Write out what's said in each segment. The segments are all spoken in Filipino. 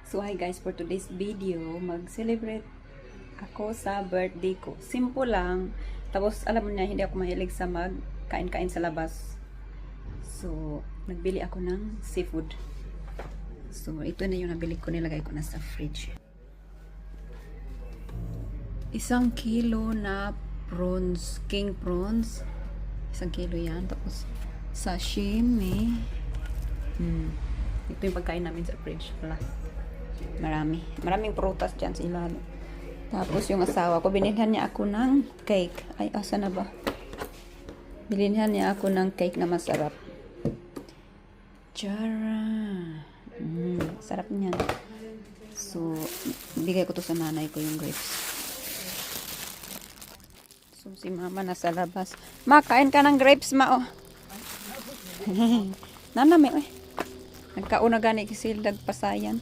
So hi guys, for today's video, mag-celebrate ako sa birthday ko. Simple lang. Tapos alam mo na, hindi ako mahilig sa mag-kain-kain sa labas. So, nagbili ako ng seafood. So, ito na yung nabili ko, nilagay ko na sa fridge. 1 kilo na prawns, king prawns. 1 kilo yan. Tapos, sashimi. Ito yung pagkain namin sa fridge. Maraming prutas dyan sa ilalim. Tapos yung asawa ko, binilhan niya ako ng cake. Ay, asa na ba? Binilhan niya ako ng cake na masarap. Chara! Sarap niyan. So, bigay ko to sa nanay ko yung grapes. So, si mama nasa labas. Ma, kain ka ng grapes, ma, oh. Nanami, eh. Nagkauna gani kasi nagpasayan.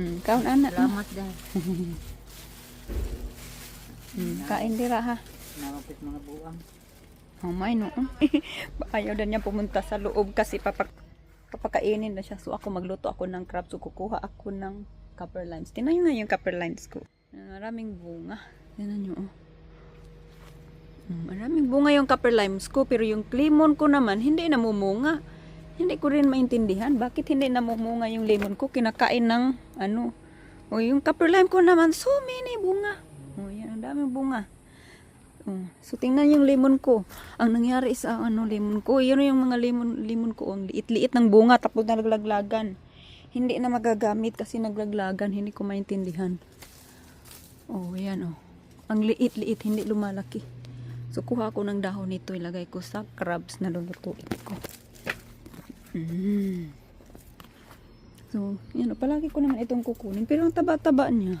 Kaon anak. Salamat dahil. Kain dira ha. Namapit mga buwang. Oh my no. Ayaw na niya pumunta sa loob kasi papakainin na siya. So ako magluto ako ng crab. So kukuha ako ng copper limes. Tingnan nyo nga yung copper limes ko. Maraming bunga. Tingnan nyo oh. Maraming bunga yung copper limes ko. Pero yung lemon ko naman hindi namumunga. Hindi ko rin maintindihan bakit hindi namumunga yung lemon ko. Kinakain ng ano. O yung copper lime ko naman so many bunga. O yan, ang daming bunga. So tingnan yung lemon ko. Ang nangyari sa lemon ko, yun yung mga lemon ko. Ang liit-liit ng bunga tapos naglaglagan. Hindi na magagamit kasi naglaglagan. Hindi ko maintindihan. Oh, yan oh. Ang liit-liit, hindi lumalaki. So kuha ko ng dahon nito, ilagay ko sa crabs na lulutuin ko. So, yan, palagi ko naman itong kukunin. Pero ang taba-taba niya,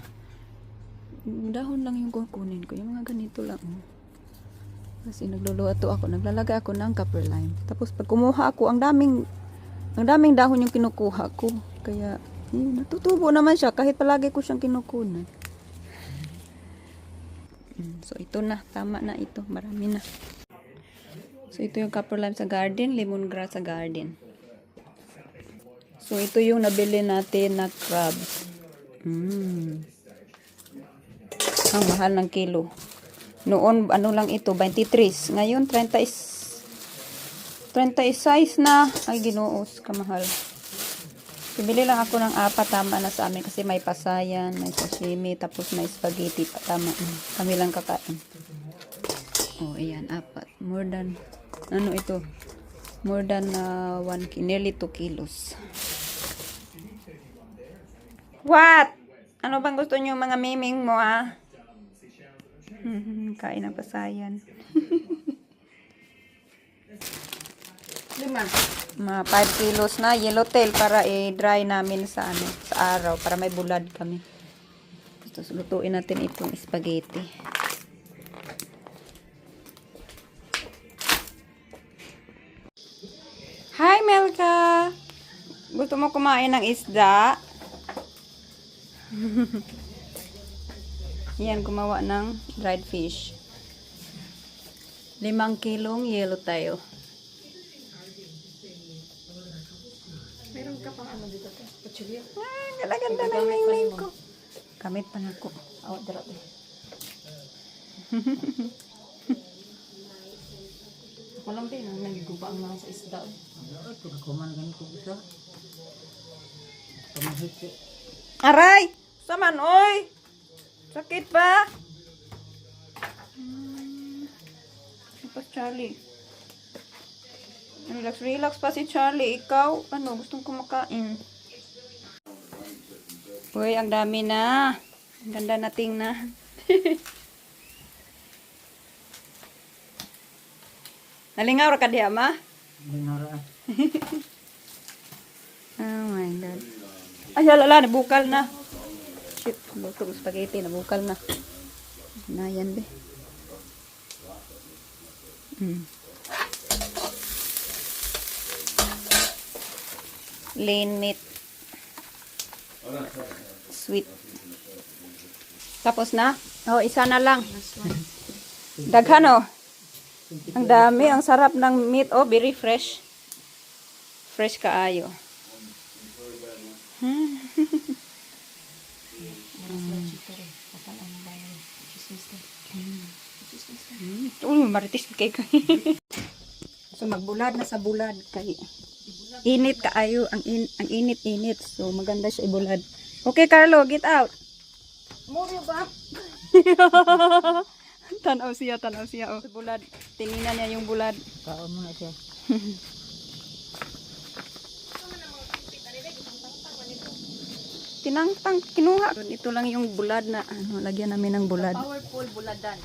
dahon lang yung kukunin ko. Yung mga ganito lang. Kasi nagluluto ako, naglalagay ako ng copper lime. Tapos pag kumuha ako, ang daming dahon yung kinukuha ko. Kaya, natutubo naman siya kahit palagi ko siyang kinukunan. So, ito na. Tama na ito. Marami na. So, ito yung copper lime sa garden, lemongrass sa garden. So, ito yung nabili natin na crabs. Ang mahal ng kilo. Noon, ano lang ito, 23. Ngayon, 36 na. Ay, ginoos, kamahal. Bibili lang ako ng 4, tama na sa amin. Kasi may pasayan, may sashimi, tapos may spaghetti. Tama, kami lang kakain. Oh, ayan, 4. More than, ano ito? More than nearly 2 kilos. What? Ano bang gusto niyo mga miming mo ah? Kain ng pasayan. 5 kilos na yellowtail para i-dry namin sa sa araw para may bulad kami. Tapos lutuin natin itong spaghetti. Hi Melka! Gusto mo kumain ng isda? Yan, gumawa ng dried fish. 5 kilong yellowtail. Meron ka pang ano dito? Pachulya? Ganda ng mingming ko. Kamit pa na ko. Awat darap eh. Walang din, nagiguba ang mga sa isda. Pagkuman ganito isa. Pamahit eh. Aray! Saman, oy! Sakit ba? Pas Charlie. Relax pa si Charlie. Ikaw, ano, gustong kumakain. Uy, ang dami na. Ang ganda na tingnan. Nalingaw ra ka diha, ma? Binara. Oh my God. Ay, halala, nabukal na. Shit, luto ko spaghetti, nabukal na. Na yan, be. Lean meat. Sweet. Tapos na? Oh, isa na lang. Daghan, oh. Ang dami, ang sarap ng meat, oh, very fresh. Fresh kaayo. Maras lang chito rin. Kapal ang bayan. Chismis din. Chismis din. Uy, maritis kay kay. So magbulad na sa bulad kay init kaayo ang init-init. So maganda siya ibulad. Okay, Carlo, get out. Mori ba? Tanaw siya oh. Bulad. Tinginan niya yung bulad. Kaon mo na siya. Tinangtang kinuha. Ito lang yung bulad na ano, lagyan namin ng bulad. Powerful buladan.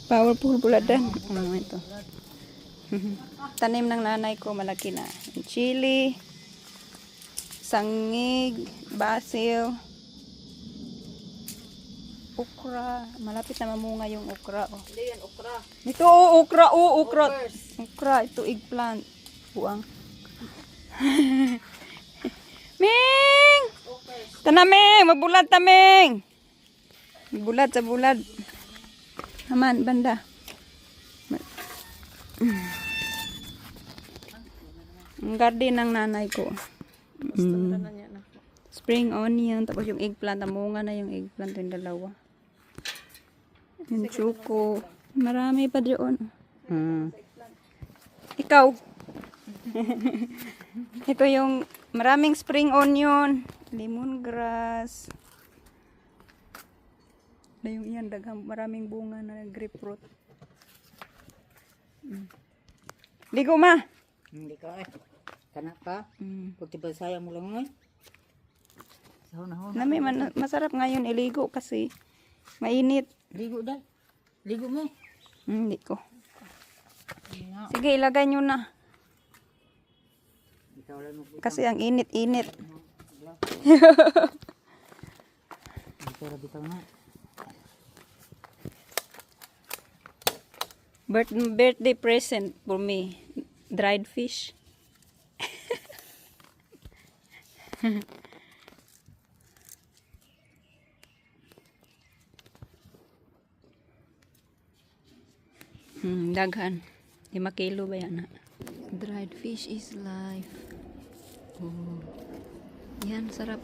Powerful buladan. Ano ito? Tanim ng nanay ko, malaki na. Chili, sangig, basil, okra. Malapit na mamunga yung okra. Oh. Hindi yan, okra. Ito, oh, okra, oh, okra. Okras. Okra, ito eggplant. Buang. Ming! Okras. Tanaming! Magbulad taming! Magbulad sa bulad. Aman, banda. Ang garden ng nanay ko. Tanan niya na. Spring onion, tapos yung eggplant. Namunga na yung eggplant yung dalawa. Yung chuko. Marami pa doon. Ikaw. Ito yung maraming spring onion, lemongrass. Na yung iyan, daghang maraming bunga na grapefruit. Ligo ma. Hindi ka eh. Kanak ka? Pagti ba sayang mo lang ngayon? Sahon. Nami, masarap ngayon iligo kasi mainit. Ligo dahil. Ligo mo. Hindi ko. Sige, ilagay nyo na. Ikaw lang mo. Kasi ang init-init. Bitaw na. Birthday present for me. Dried fish. Daghan. 5 kilo ba yan? Dried fish is life. Oh. Yan, sarap.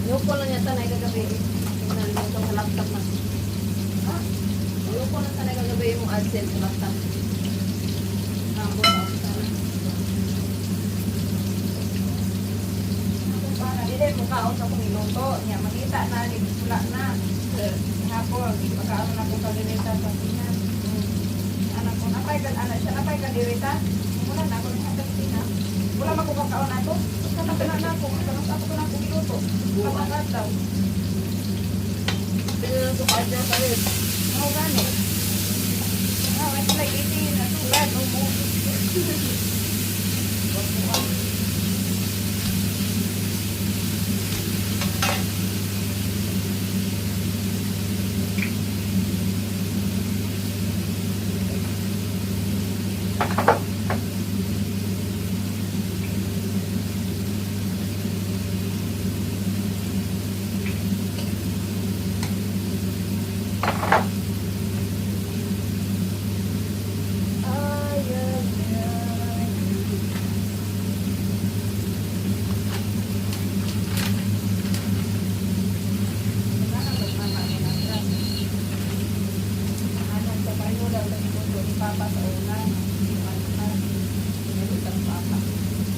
Ayoko lang yata na ikagabi. Tingnan mo itong laptop na. Ha? Ayoko lang sana ikagabi yung AdSense sa laptop. Nako na ako sana. Para dili mo kaon sa kong iluto niya makita na wala na hapon magkaon na ko kalirita sa tina anak ko napay kan anak siya napay kan dirita wala na ko sa tina wala makukakaon ato kana na ko kana sa ako na ko iluto kamangat daw Tingnan ko pa dyan sa rin. ano gani wala like itin na tulad mo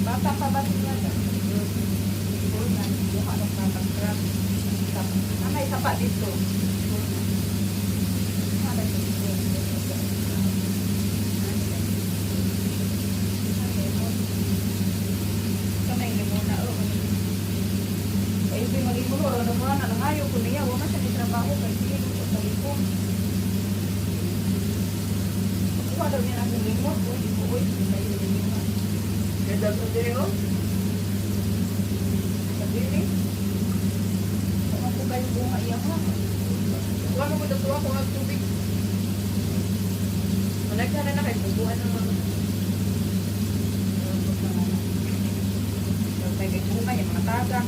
bata pa ba sila? May isa pa dito. Kamay limuna. di mag-imulo, wala mo na nangayo ko niya, wala siya ni trabaho kay sige ko sa lipong. Kuha daw niya ang limot, uy, uy, tayo limot. Ganda ko dire oh. Sabili. Kung ako kayo bunga iya ha. Wala mo datuwa ko ang tubig. Managka na kay bubuan ng mga. May bunga yung mga taga.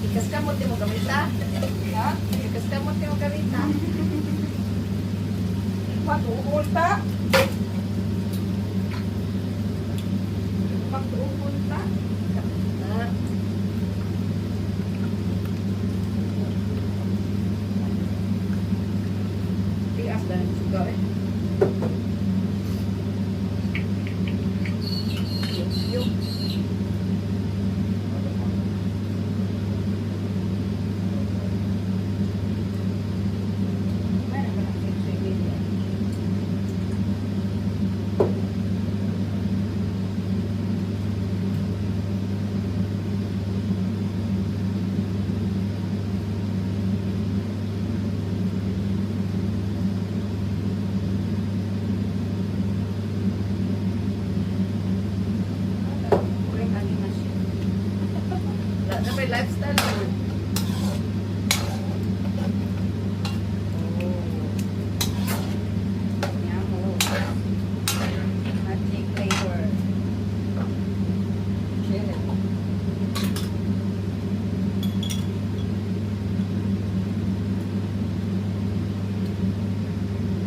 Ikas ka mo ti mo gamita. Ha? Ikas ka mo ti mo gamita. Pag-uul ta. Pag-uul ta. Ah. Tias dan sugar eh. Yung. Na may lifestyle mo.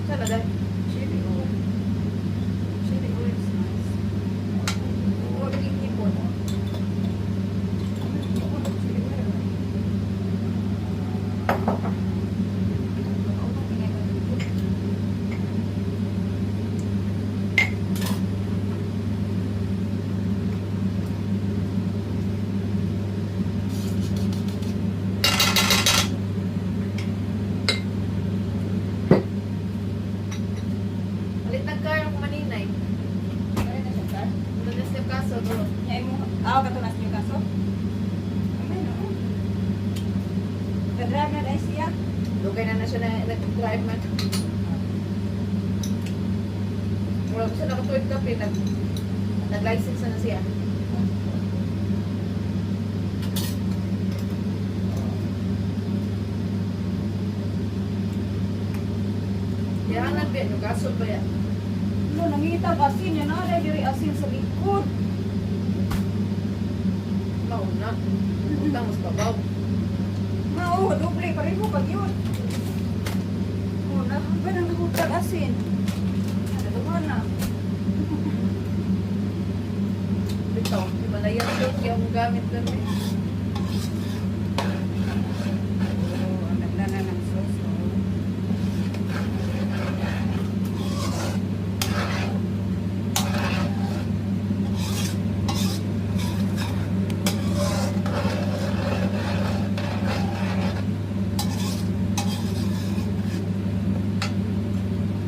Sana dahil chili oil. Chili oil is nice. Huwag naging ipon. Alit nagkaroon ko maninay. Ito na siya kaso. Ako katunas niyo kaso? Kadrive na dahil siya? Lugay na siya na nag-drive man. Wala ko siya nakatuwid kape. Nag-license na siya. Yan lang din. Yung kaso ba yan? No, nangitag asin yan na. Diri asin sa likod. Mauna. Utang mas babaw. Oo, doble pa rin mo pag yun. Oo, ba nang nangutag asin? Nadaduhan na. Bitaw. Di ba na yan ito? Yung gamit kami. Oo, nagdana ng sauce.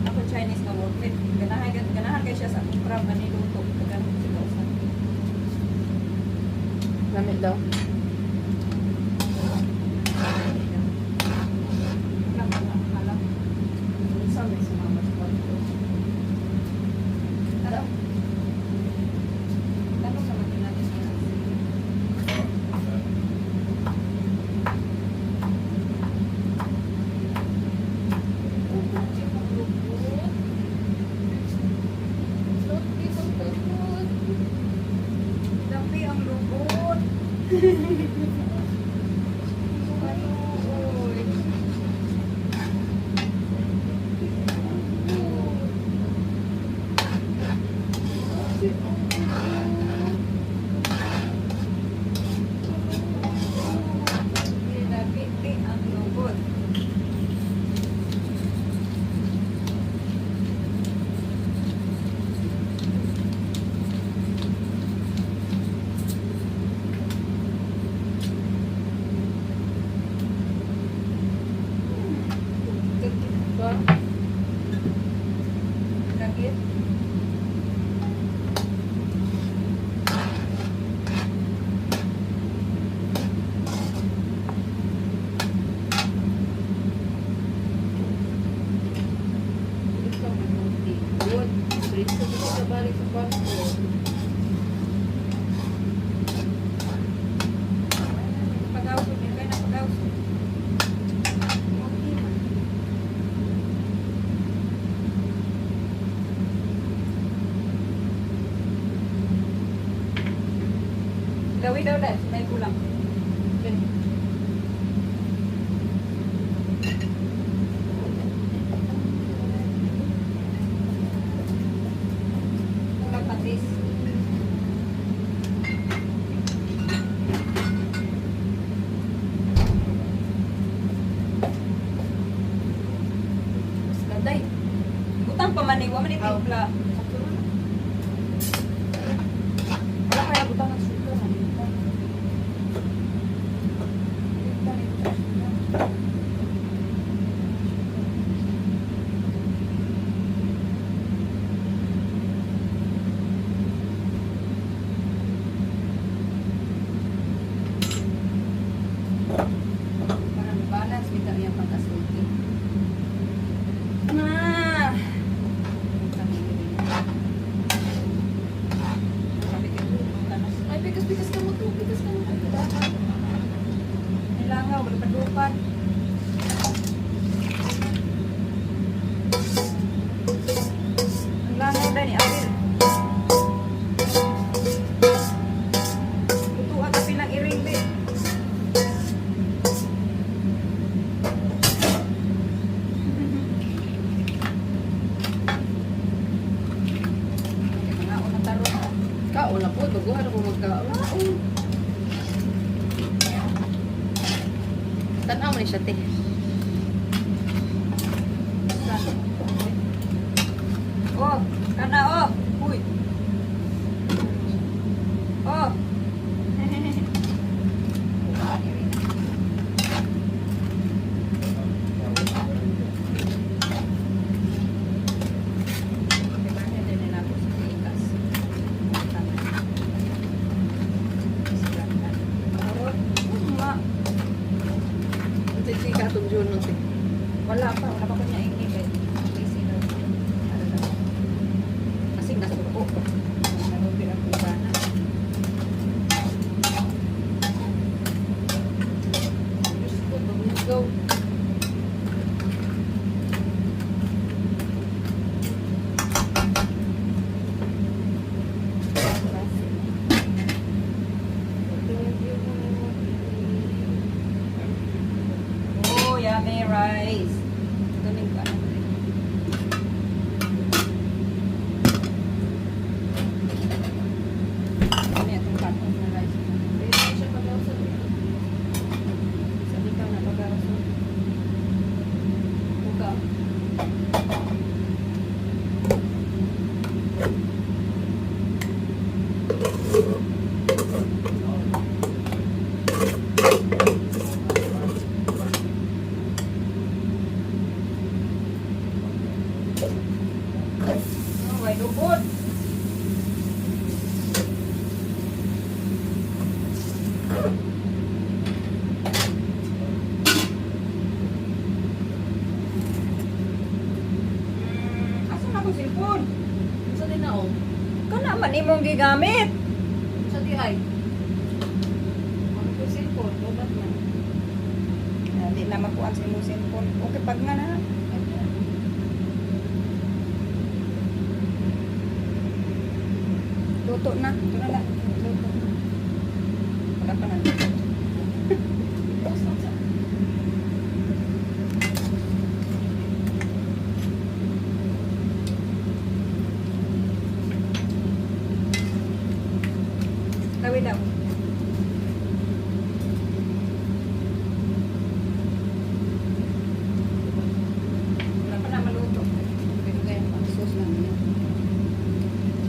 Ako Chinese na worth it. Ganahan kayo siya sa akong crab na niluto. Ganahan siya daw sa Gamit daw. alam. Minsan may sumama sa kwarto. Ano? Tanong sa mga natin sa Dami ang lubot. Barko. Pag-ausod, yun kayo na pag-ausod. Okay man. Gawin daw dahil, may kulang. Okay. Kulang patis. Mas gaday. Butang pa man, iwa man itimpla. Wala kaya butang ng sugar. Para balance, bitaw yung pagkasulti. Ah! Ay, bigas ka mo to. Bigas ka mo to. Nilangaw, wala padupan. Ang langaw na ni Apil. Lutuan tapi ng iring din. Mga unang taro. Kao na po. Baguhan ako magkao. Tanaw mo ni siya, te. Oh, kana oh. Uy. Oh. Ito yung katong June nun, te. Wala pa ko niya ingibay. Kasi nasuko. Nalupin ang kubana. Diyos ko, pag-go. Oh, yummy rice. Tunig ka. Ano itong kanon na rice? Pwede siya pag-ausap. Sabi ka na pag-araso. Buka. Oh, may lupot. Asan ako cellphone? Sa din na, oh. Kana man imong gigamit. Sa di ay. Ano ko cellphone? Lobat man. Hindi na makuha sa imong cellphone. Okay pag nga na. Luto na. Ito na lang. Luto na. Wala pa na. Tawid daw. Wala pa na maluto. Pero kaya pang sauce lang niya.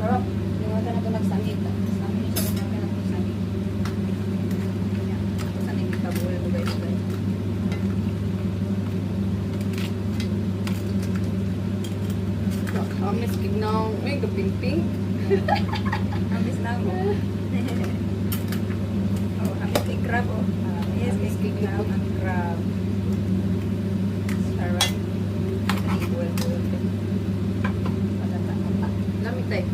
Sarap. Yung na ito nagsangit. Sabi niya sa mga na kung saan. Saan yung tabula ko guys. Kamis kignang. May kaping-ping. Amis na mo. Oh, amis kay crab oh. Yes, Amis kay kay crab. Ang crab. Sarap. Ay, buwan-buwan. Patata. Lamig tayo.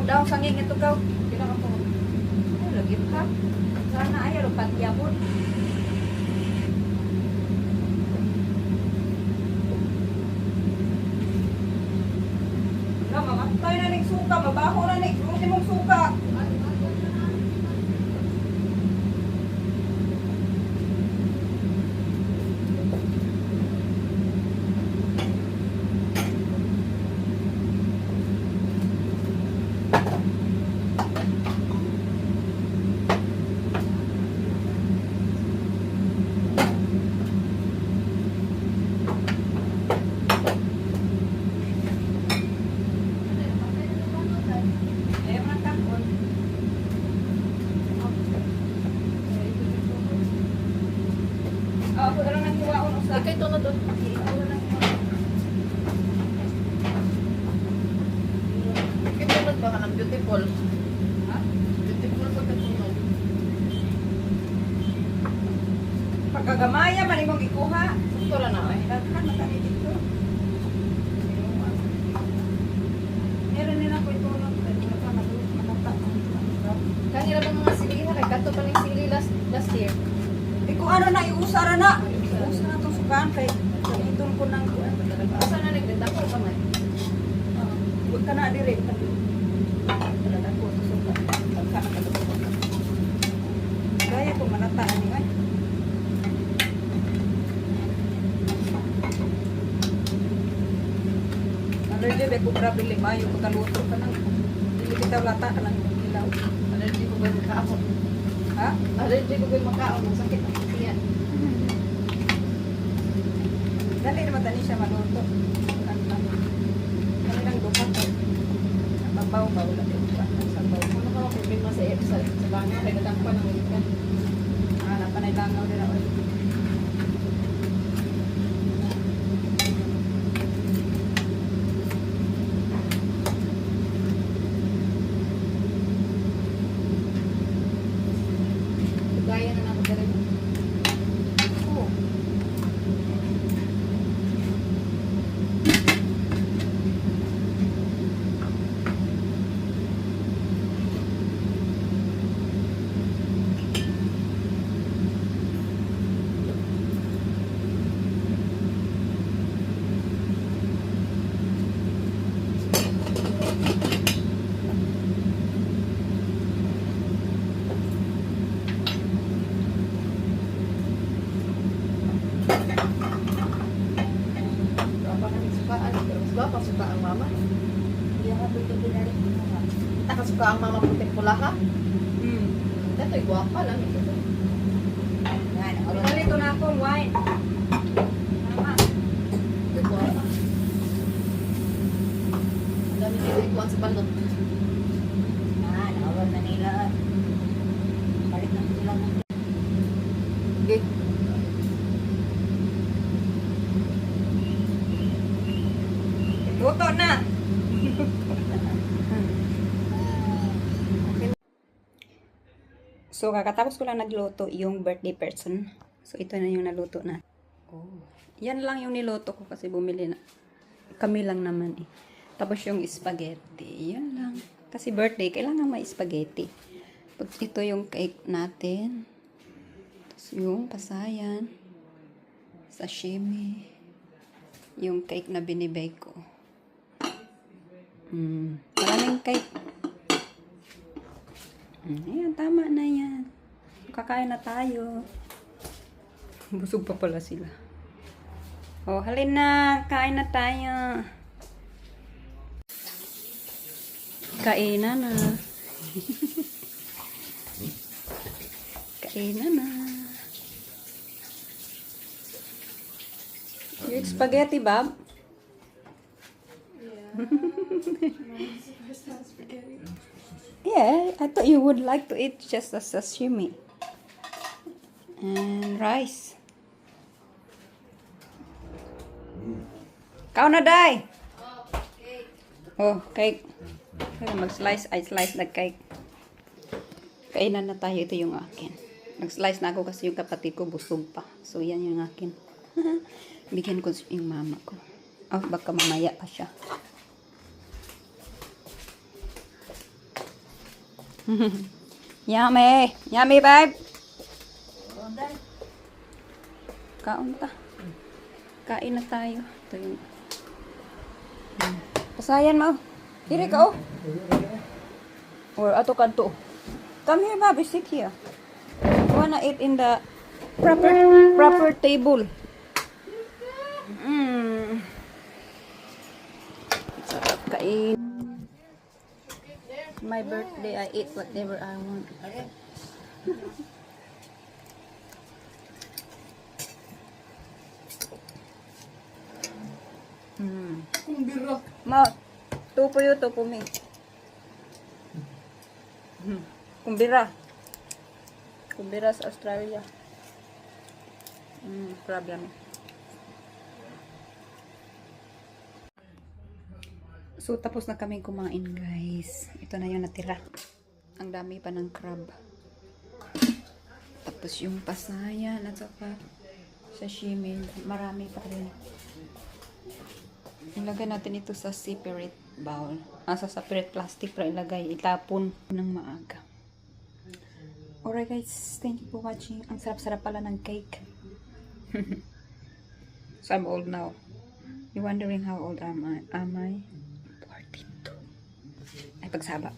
daw sanging ito gaw. Kailangan ko. Ay, lagi ka. Sana ay rupat yapon. Na mamatay na ning suka, mabaho na ning ultimong suka. Ayaw na takon. Ako lang nagkuha ko ng Ikay tunod doon. Ikay tunod ba ka ng beautiful? Ha? Beautiful pag tunod. Pagkagamaya, man imong ikuha. Ito lang na eh. Daghan na kami dito. Meron din ako ito lang. Kanila bang mga sili na kay kato pa ning sili last year. Kung ano na iusara na. Iusa na itong sukaan kay gamiton ko ng kuwan. Asa na nagdenda ko pa man. Huwag ka na dire. Talaga ko sa sukaan. Pagka nakatutunan. Gaya ko manataan niya. Allergy ba ko grabe limayo pagkaluto ka nang hindi kita lata ka lang ilaw. Allergy ko ba makaon? Ha? Allergy ko ba makaon? Ang sakit ang kasiyan. Dali naman tani siya maluto. Kami lang duha ko. Mabaw-baw lang yung sabaw. Ano ka problema sa banga kay nadakpan ng ikan. Napanay langaw din ako. Gaya na ako dere. Oo. Apa kami sukaan? Pero mas bapa suka ang mama. Hindi ako dito pinalik ko nga. Kita ka suka ang mama puting pula ha? Hmm. Dato'y guwapa lang ito. Yan. Pinalito na akong wine. Tama. Ito guwapa. Ang dami dito ikuan sa balot. Nawal na nila. Balik na sila ng Okay. luto na. So, kakatapos ko lang nagluto yung birthday person. So, ito na yung naluto na. Oh. Yan lang yung niluto ko kasi bumili na. Kami lang naman eh. Tapos yung spaghetti. Yan lang. Kasi birthday, kailangan may spaghetti. Tapos ito yung cake natin. Tapos yung pasayan. Sashimi. Yung cake na binibake ko. Maraming cake. Ayan, tama na yan. Kakain na tayo. Busog pa pala sila. Oh, halin na. Kain na tayo. Kainan na. Kainan na. You eat spaghetti, Bob? Yeah, I thought you would like to eat just a sashimi. And rice. Kau na, Day! Oh, cake. Okay, mag-slice. I slice the cake. Kainan na tayo. Ito yung akin. Nag-slice na ako kasi yung kapatid ko busog pa. So, yan yung akin. Bigyan ko yung mama ko. Oh, baka mamaya pa siya. Yummy! Yummy, babe! Kaon ta. Kain na tayo. Ito yung... Pasayan mo. Diri ka, oh. Or ato ka to. Come here, babe. Sit here. You wanna eat in the proper table. Sarap kain. My birthday, I eat whatever I want. Ma, two for you, two for me. Kumbira. Kumbira sa Australia. Problem. So, tapos na kami kumain, guys. Ito na yung natira. Ang dami pa ng crab. Tapos yung pasayan at saka sashimi. Marami pa rin. Ilagay natin ito sa separate bowl. Sa separate plastic para ilagay. Itapon ng maaga. Alright, guys. Thank you for watching. Ang sarap-sarap pala ng cake. So, I'm old now. You're wondering how old am I? Am I? 42. Ay, pagsaba.